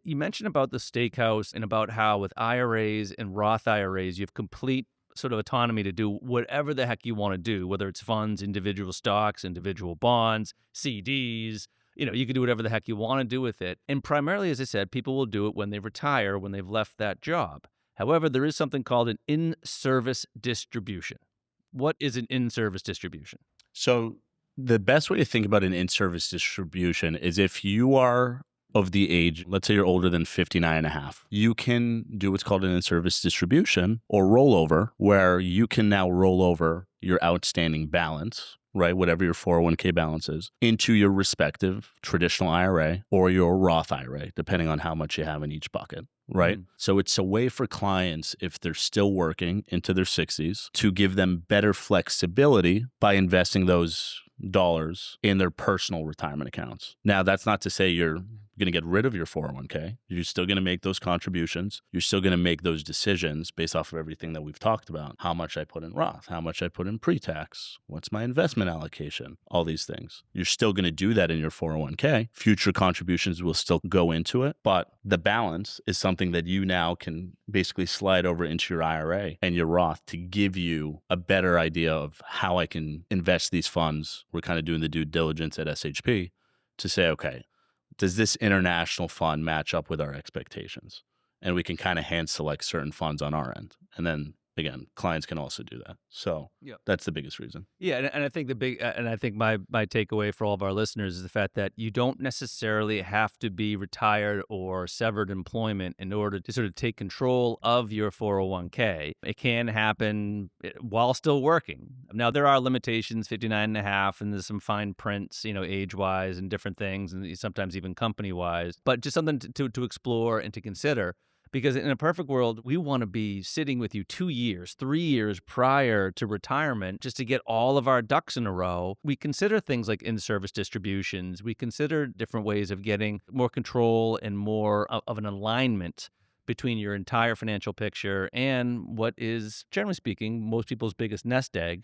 You mentioned about the steakhouse and about how with IRAs and Roth IRAs, you have complete sort of autonomy to do whatever the heck you want to do, whether it's funds, individual stocks, individual bonds, CDs. You can do whatever the heck you want to do with it. And primarily, as I said, people will do it when they retire, when they've left that job. However, there is something called an in-service distribution. What is an in-service distribution? So the best way to think about an in-service distribution is if you are of the age, let's say you're older than 59 and a half, you can do what's called an in-service distribution or rollover, where you can now roll over your outstanding balance, right, whatever your 401k balance is, into your respective traditional IRA or your Roth IRA, depending on how much you have in each bucket. Right. So it's a way for clients, if they're still working into their 60s, to give them better flexibility by investing those dollars in their personal retirement accounts. Now, that's not to say you're going to get rid of your 401k. You're still going to make those contributions. You're still going to make those decisions based off of everything that we've talked about. How much I put in Roth, how much I put in pre-tax, what's my investment allocation, all these things. You're still going to do that in your 401k. Future contributions will still go into it, but the balance is something that you now can basically slide over into your IRA and your Roth to give you a better idea of how I can invest these funds. We're kind of doing the due diligence at SHP to say, okay, does this international fund match up with our expectations? And we can kind of hand select certain funds on our end. And then again, clients can also do that. So that's the biggest reason. Yeah, and I think I think my takeaway for all of our listeners is the fact that you don't necessarily have to be retired or severed employment in order to sort of take control of your 401k. It can happen while still working. Now, there are limitations, 59 and a half, and there's some fine prints, age-wise and different things, and sometimes even company-wise, but just something to explore and to consider. Because in a perfect world, we want to be sitting with you 2 years, 3 years prior to retirement just to get all of our ducks in a row. We consider things like in-service distributions. We consider different ways of getting more control and more of an alignment between your entire financial picture and what is, generally speaking, most people's biggest nest egg,